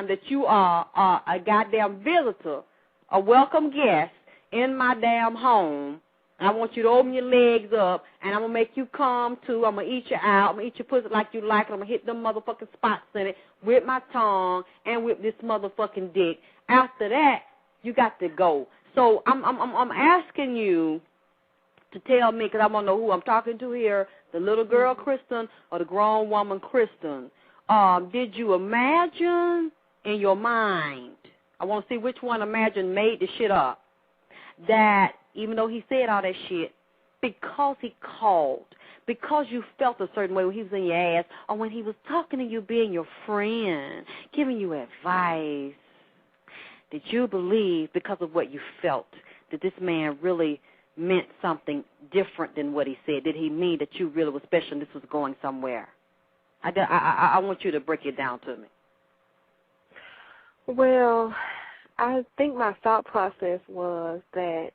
time that you are a goddamn visitor, a welcome guest in my damn home. I want you to open your legs up, and I'm going to make you come, too. I'm going to eat you out. I'm going to eat your pussy like you like it. I'm going to hit them motherfucking spots in it with my tongue and with this motherfucking dick. After that, you got to go. So I'm asking you to tell me, because I want to know who I'm talking to here, the little girl Kristen or the grown woman Kristen. Did you imagine in your mind, I want to see which one imagined made the shit up, that even though he said all that shit, because he called, because you felt a certain way when he was in your ass, or when he was talking to you, being your friend, giving you advice, did you believe, because of what you felt, that this man really meant something different than what he said? Did he mean that you really were special and this was going somewhere? I want you to break it down to me. Well, I think my thought process was that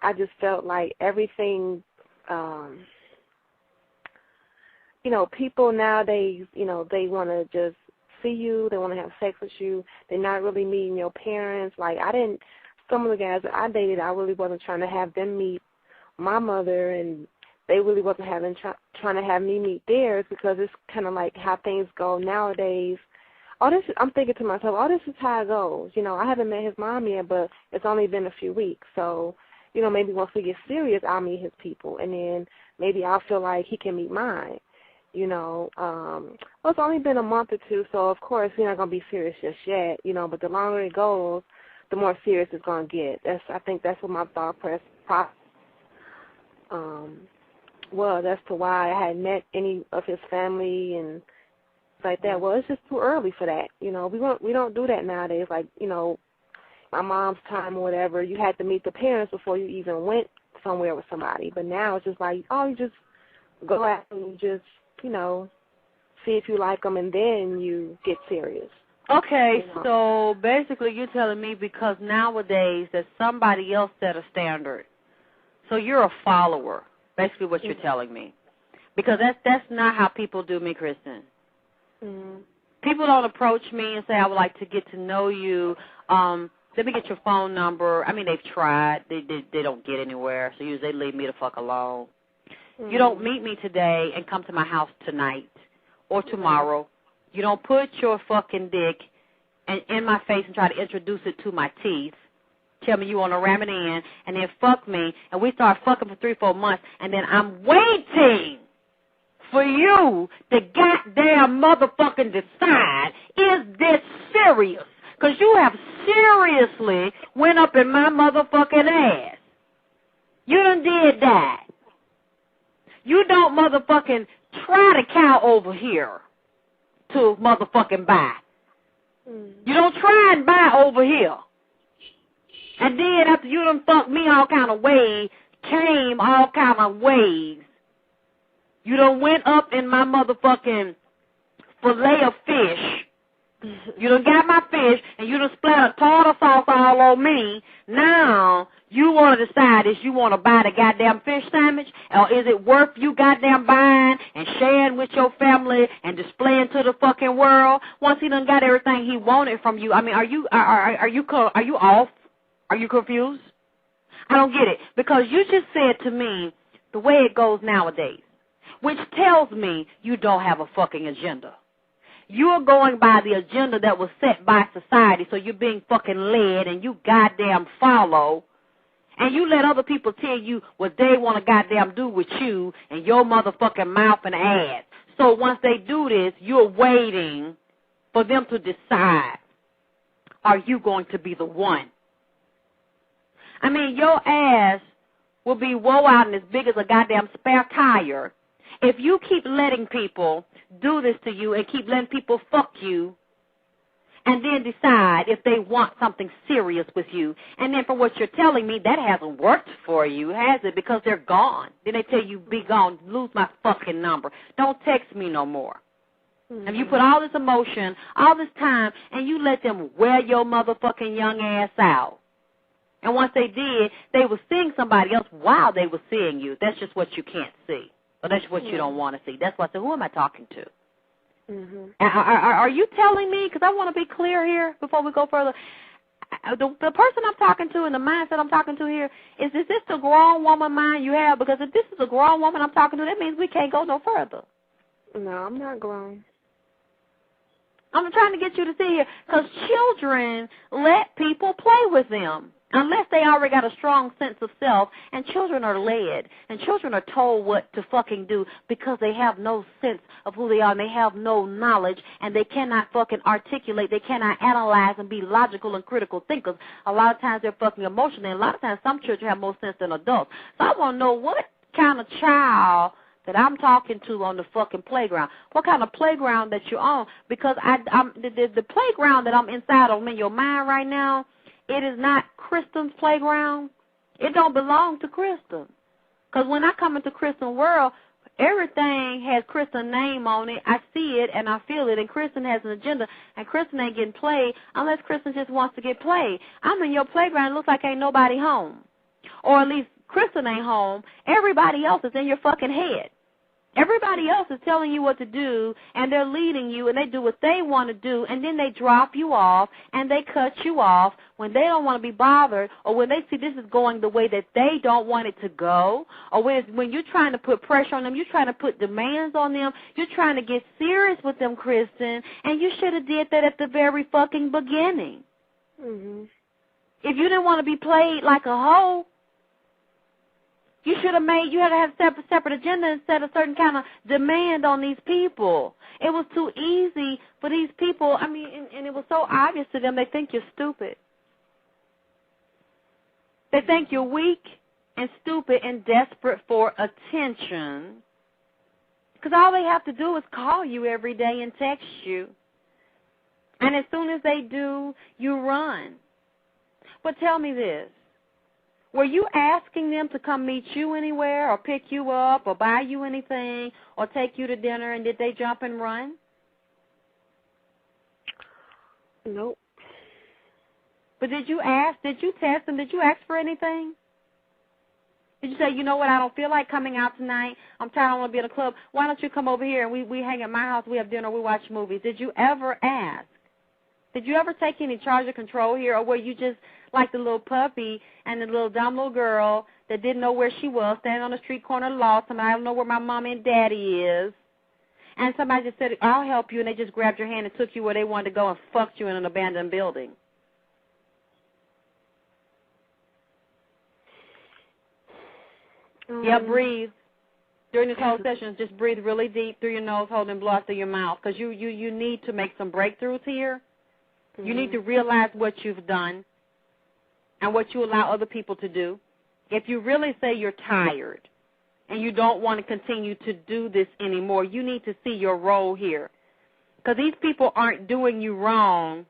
I just felt like everything, people nowadays, they want to just see you, they want to have sex with you, they're not really meeting your parents. Like, some of the guys that I dated, I really wasn't trying to have them meet my mother, and they really wasn't trying to have me meet theirs, because it's kind of like how things go nowadays. I'm thinking to myself, this is how it goes. I haven't met his mom yet, but it's only been a few weeks. So, maybe once we get serious, I'll meet his people, and then maybe I'll feel like he can meet mine. It's only been a month or two, so of course we're not going to be serious just yet, but the longer it goes, the more serious it's going to get. I think that's what my thought process was as to why I hadn't met any of his family and like that. Well, it's just too early for that. We don't do that nowadays. Like, my mom's time or whatever, you had to meet the parents before you even went somewhere with somebody. But now it's just like, you just go out and just, see if you like them, and then you get serious. Okay, so basically you're telling me because nowadays that somebody else set a standard. So you're a follower, basically what you're telling me. Because that's not how people do me, Kristen. Mm-hmm. People don't approach me and say, I would like to get to know you. Let me get your phone number. I mean, they've tried. They don't get anywhere, so usually they leave me the fuck alone. Mm-hmm. You don't meet me today and come to my house tonight or tomorrow. You don't put your fucking dick in my face and try to introduce it to my teeth. Tell me you want to ram it in, and then fuck me, and we start fucking for 3-4 months, and then I'm waiting for you to goddamn motherfucking decide, is this serious? Because you have seriously went up in my motherfucking ass. You done did that. You don't motherfucking try to cow over here to motherfucking buy. You don't try and buy over here. And then after you done fucked me all kind of ways, came all kind of ways, you done went up in my motherfucking fillet of fish. You done got my fish, and you done splattered tartar sauce all on me. Now, you want to decide if you want to buy the goddamn fish sandwich, or is it worth you goddamn buying and sharing with your family and displaying to the fucking world? Once he done got everything he wanted from you, I mean, are you off? Are you confused? I don't get it, because you just said to me the way it goes nowadays, which tells me you don't have a fucking agenda. You're going by the agenda that was set by society, so you're being fucking led and you goddamn follow, and you let other people tell you what they want to goddamn do with you and your motherfucking mouth and ass. So once they do this, you're waiting for them to decide, are you going to be the one? I mean, your ass will be woe out and as big as a goddamn spare tire if you keep letting people do this to you and keep letting people fuck you and then decide if they want something serious with you. And then from what you're telling me, that hasn't worked for you, has it? Because they're gone. Then they tell you, be gone, lose my fucking number. Don't text me no more. Mm-hmm. And you put all this emotion, all this time, and you let them wear your motherfucking young ass out. And once they did, they were seeing somebody else while they were seeing you. That's just what you can't see. Or that's what you don't want to see. That's why I said, who am I talking to? Mhm. Are you telling me, because I want to be clear here before we go further, the person I'm talking to and the mindset I'm talking to here, is this the grown woman mind you have? Because if this is a grown woman I'm talking to, that means we can't go no further. No, I'm not grown. I'm trying to get you to see here, because children let people play with them unless they already got a strong sense of self, and children are led, and children are told what to fucking do because they have no sense of who they are, and they have no knowledge, and they cannot fucking articulate, they cannot analyze and be logical and critical thinkers. A lot of times they're fucking emotional, and a lot of times some children have more sense than adults. So I want to know what kind of child that I'm talking to on the fucking playground. What kind of playground that you're on? Because the playground that I'm inside of in your mind right now, it is not Kristen's playground. It don't belong to Kristen. Because when I come into Kristen's world, everything has Kristen's name on it. I see it and I feel it, and Kristen has an agenda, and Kristen ain't getting played unless Kristen just wants to get played. I'm in your playground. It looks like ain't nobody home. Or at least Kristen ain't home. Everybody else is in your fucking head. Everybody else is telling you what to do, and they're leading you, and they do what they want to do, and then they drop you off, and they cut you off when they don't want to be bothered, or when they see this is going the way that they don't want it to go, or when you're trying to put pressure on them, you're trying to put demands on them, you're trying to get serious with them, Kristen, and you should have did that at the very fucking beginning. Mhm. If you didn't want to be played like a hoe, you should have you had to have separate agenda and set a certain kind of demand on these people. It was too easy for these people. I mean, and it was so obvious to them, they think you're stupid. They think you're weak and stupid and desperate for attention. Because all they have to do is call you every day and text you. And as soon as they do, you run. But tell me this. Were you asking them to come meet you anywhere or pick you up or buy you anything or take you to dinner, and did they jump and run? Nope. But did you ask? Did you test them? Did you ask for anything? Did you say, you know what, I don't feel like coming out tonight. I'm tired. I want to be in a club. Why don't you come over here and we hang at my house, we have dinner, we watch movies. Did you ever ask? Did you ever take any charge of control here, or were you just like the little puppy and the little dumb little girl that didn't know where she was, standing on the street corner lost, and I don't know where my mom and daddy is, and somebody just said, I'll help you, and they just grabbed your hand and took you where they wanted to go and fucked you in an abandoned building? Yeah, breathe. During this whole session, just breathe really deep through your nose, holding blood through your mouth, because you need to make some breakthroughs here. Mm-hmm. You need to realize what you've done and what you allow other people to do. If you really say you're tired and you don't want to continue to do this anymore, you need to see your role here. Because these people aren't doing you wrong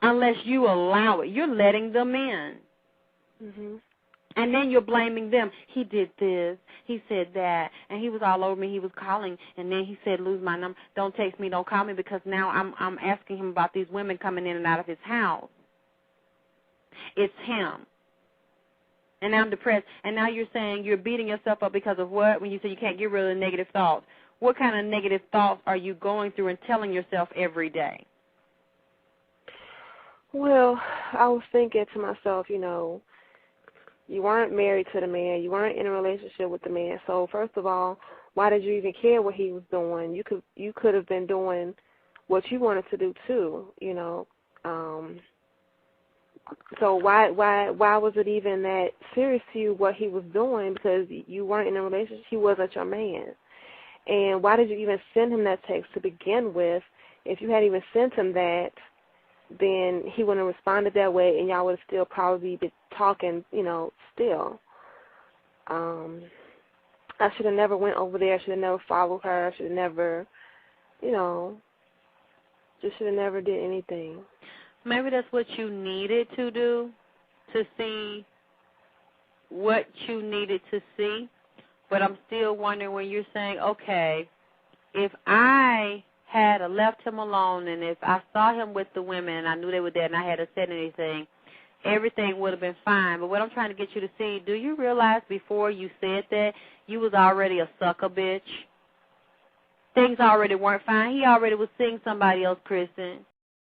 unless you allow it. You're letting them in. Mhm. And then you're blaming them. He did this. He said that. And he was all over me. He was calling. And then he said, lose my number. Don't text me. Don't call me, because now I'm asking him about these women coming in and out of his house. It's him. And now I'm depressed. And now you're saying you're beating yourself up because of what? When you say you can't get rid of the negative thoughts. What kind of negative thoughts are you going through and telling yourself every day? Well, I was thinking to myself, you weren't married to the man. You weren't in a relationship with the man. So first of all, why did you even care what he was doing? You could have been doing what you wanted to do too, So why was it even that serious to you what he was doing? Because you weren't in a relationship. He wasn't your man. And why did you even send him that text to begin with? If you hadn't even sent him that, then he wouldn't have responded that way, and y'all would have still probably been talking, still. I should have never went over there. I should have never followed her. I should have never, just should have never did anything. Maybe that's what you needed to do, to see what you needed to see. But I'm still wondering when you're saying, okay, if I had left him alone, and if I saw him with the women and I knew they were there and I hadn't said anything, everything would have been fine. But what I'm trying to get you to see, do you realize before you said that you was already a sucker bitch? things already weren't fine. He already was seeing somebody else, Kristen.